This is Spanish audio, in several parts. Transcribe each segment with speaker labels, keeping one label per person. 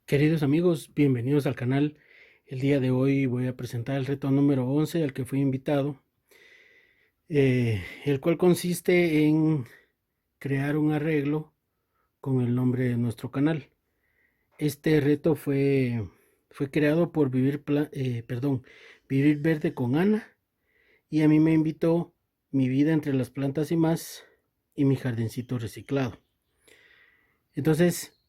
Speaker 1: Queridos amigos, bienvenidos al canal. El día de hoy voy a presentar el reto número 11 al que fui invitado, el cual consiste en crear un arreglo con el nombre de nuestro canal. Este reto fue creado por Vivir Verde con Ana, y a mí me invitó Mi Vida Entre las Plantas y Más y Mi Jardincito Reciclado. Entonces,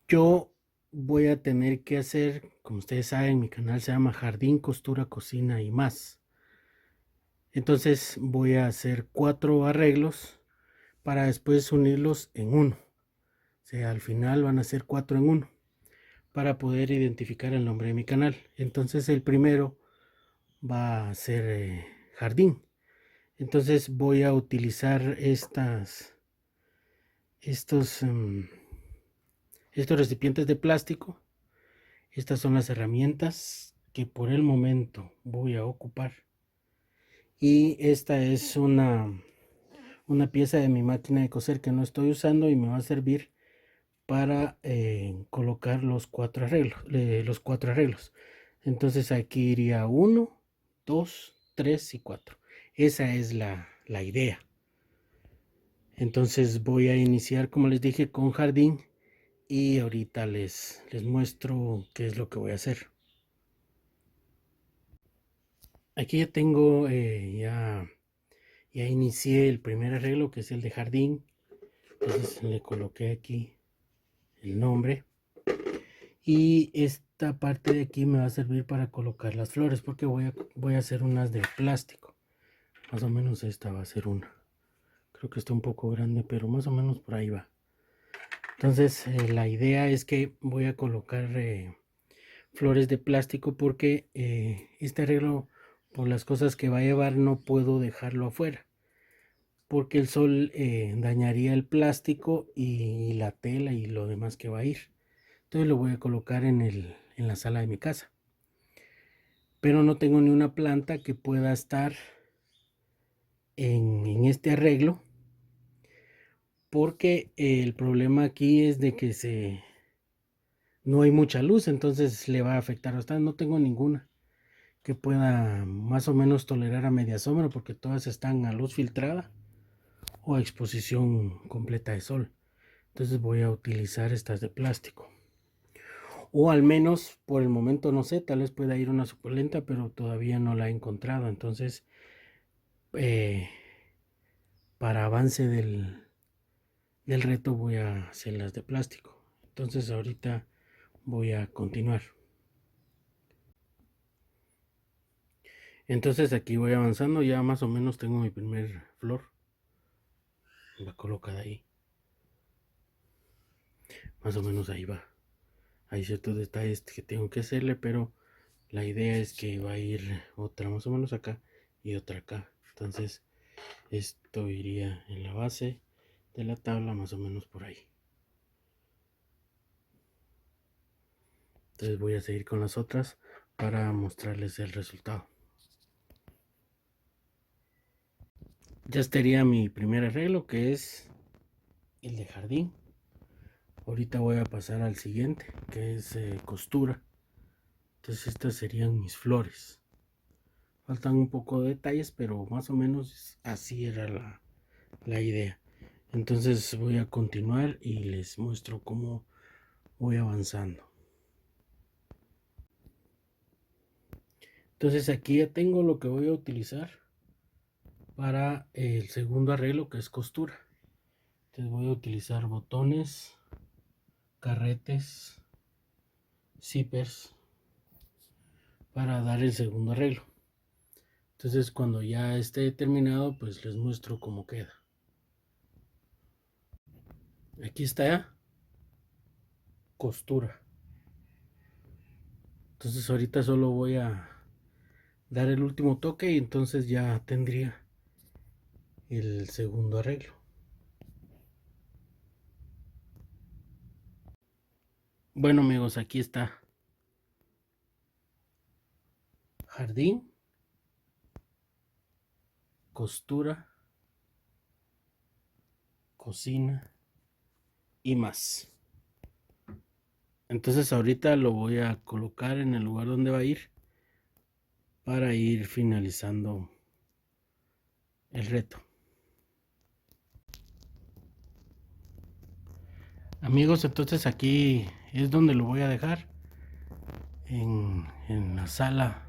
Speaker 1: yo voy a tener que hacer, como ustedes saben, mi canal se llama Jardín, Costura, Cocina y más. Entonces voy a hacer 4 arreglos para después unirlos en uno. O sea, al final van a ser 4 en uno para poder identificar el nombre de mi canal. Entonces el primero va a ser Jardín. Entonces voy a utilizar estos, estos recipientes de plástico. Estas son las herramientas que por el momento voy a ocupar. Y esta es una pieza de mi máquina de coser que no estoy usando y me va a servir para colocar los cuatro arreglos. Entonces aquí iría 1, 2, 3 y 4. Esa es la idea. Entonces voy a iniciar, como les dije, con jardín y ahorita les muestro qué es lo que voy a hacer. Aquí ya tengo, ya inicié el primer arreglo, que es el de jardín. Entonces le coloqué aquí el nombre. Y esta parte de aquí me va a servir para colocar las flores, porque voy a hacer unas de plástico. Más o menos esta va a ser una. Creo que está un poco grande, pero más o menos por ahí va. Entonces la idea es que voy a colocar flores de plástico, porque este arreglo, por las cosas que va a llevar, no puedo dejarlo afuera, porque el sol dañaría el plástico y la tela y lo demás que va a ir. Entonces lo voy a colocar en la sala de mi casa, pero no tengo ni una planta que pueda estar en este arreglo, porque el problema aquí es de que no hay mucha luz, entonces le va a afectar bastante. No tengo ninguna que pueda más o menos tolerar a media sombra, porque todas están a luz filtrada o a exposición completa de sol. Entonces voy a utilizar estas de plástico, o al menos por el momento, no sé, tal vez pueda ir una suculenta, pero todavía no la he encontrado. Entonces eh, para avance del reto voy a hacer las de plástico. Entonces ahorita voy a continuar. Entonces aquí voy avanzando, ya más o menos tengo mi primer flor, va colocada ahí, más o menos ahí va. Hay ciertos detalles que tengo que hacerle, pero la idea es que va a ir otra más o menos acá y otra acá. Entonces esto iría en la base de la tabla, más o menos por ahí. Entonces voy a seguir con las otras para mostrarles el resultado. Ya estaría mi primer arreglo, que es el de jardín. Ahorita voy a pasar al siguiente, que es costura. Entonces estas serían mis flores. Faltan un poco de detalles, pero más o menos así era la idea. Entonces voy a continuar y les muestro cómo voy avanzando. Entonces aquí ya tengo lo que voy a utilizar para el segundo arreglo, que es costura. Entonces voy a utilizar botones, carretes, zippers para dar el segundo arreglo. Entonces cuando ya esté terminado, pues les muestro cómo queda. Aquí está costura. Entonces ahorita solo voy a dar el último toque y entonces ya tendría el segundo arreglo. Bueno amigos, aquí está jardín, costura, cocina y más. Entonces ahorita lo voy a colocar en el lugar donde va a ir para ir finalizando el reto. Amigos, entonces aquí es donde lo voy a dejar, en la sala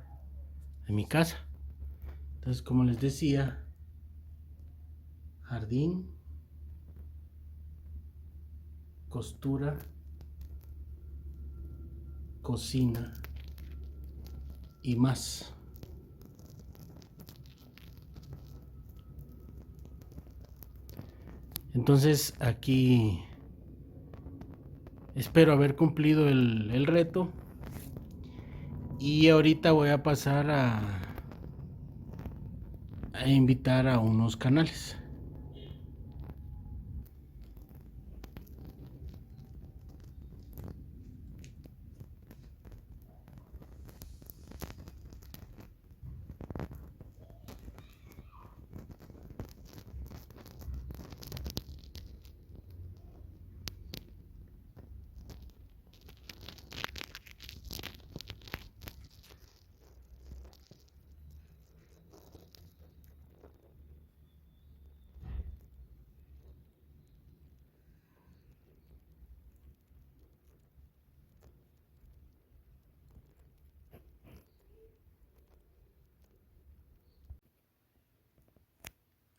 Speaker 1: de mi casa. Entonces, como les decía, jardín, costura, cocina y más. Entonces aquí espero haber cumplido el reto. Y ahorita voy a pasar a invitar a unos canales.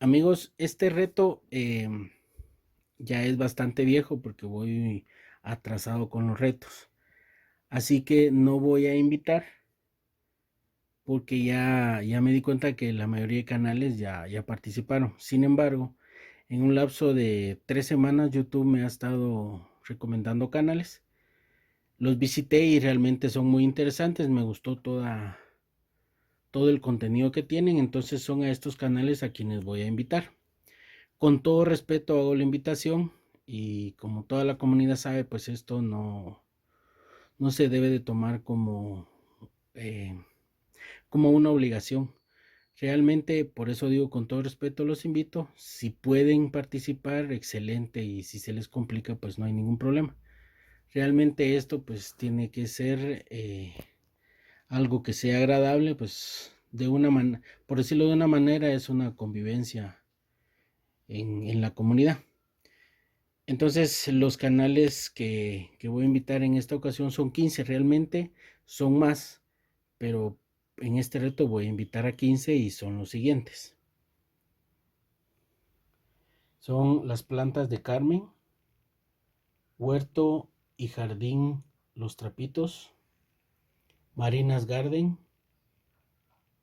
Speaker 1: Amigos, este reto ya es bastante viejo porque voy atrasado con los retos. Así que no voy a invitar porque ya me di cuenta que la mayoría de canales ya participaron. Sin embargo, en un lapso de 3 semanas YouTube me ha estado recomendando canales. Los visité y realmente son muy interesantes. Me gustó todo el contenido que tienen. Entonces son a estos canales a quienes voy a invitar. Con todo respeto hago la invitación y como toda la comunidad sabe, pues esto no se debe de tomar eh, como una obligación. Realmente, por eso digo, con todo respeto los invito. Si pueden participar, excelente, y si se les complica, pues no hay ningún problema. Realmente esto pues tiene que ser algo que sea agradable, pues de una manera, por decirlo de una manera, es una convivencia en la comunidad. Entonces, los canales que voy a invitar en esta ocasión son 15, realmente son más, pero en este reto voy a invitar a 15 y son los siguientes. Son las plantas de Carmen, Huerto y Jardín Los Trapitos, Marinas Garden,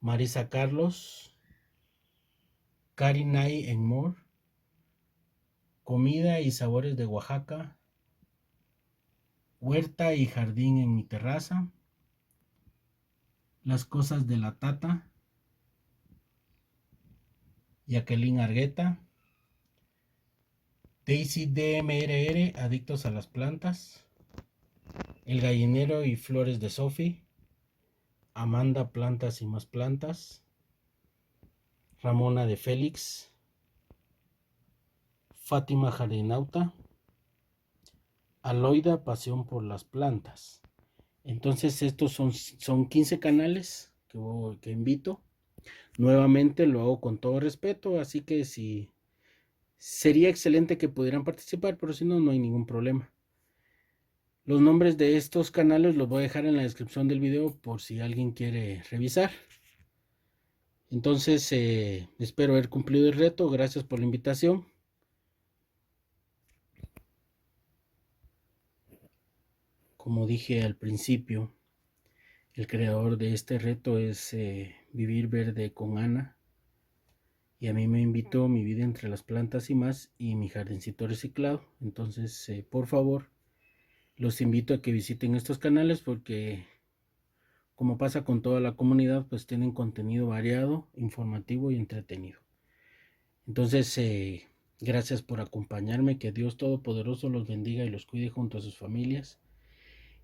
Speaker 1: Marisa Carlos, Karinay en More, Comida y Sabores de Oaxaca, Huerta y Jardín en mi terraza, Las Cosas de la Tata, Jacqueline Argueta, Daisy DMRR, Adictos a las Plantas, El Gallinero y Flores de Sophie, Amanda Plantas y Más Plantas, Ramona de Félix, Fátima Jardinauta, Aloida Pasión por las Plantas. Entonces estos son 15 canales que invito. Nuevamente lo hago con todo respeto, así que si sería excelente que pudieran participar, pero si no, no hay ningún problema. Los nombres de estos canales los voy a dejar en la descripción del video por si alguien quiere revisar. Entonces espero haber cumplido el reto. Gracias por la invitación. Como dije al principio, el creador de este reto es Vivir Verde con Ana. Y a mí me invitó Mi Vida entre las Plantas y Más y Mi Jardincito Reciclado. Entonces, por favor, los invito a que visiten estos canales porque, como pasa con toda la comunidad, pues tienen contenido variado, informativo y entretenido. Entonces, gracias por acompañarme. Que Dios Todopoderoso los bendiga y los cuide junto a sus familias.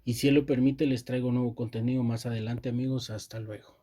Speaker 1: Y si Él lo permite, les traigo nuevo contenido más adelante, amigos. Hasta luego.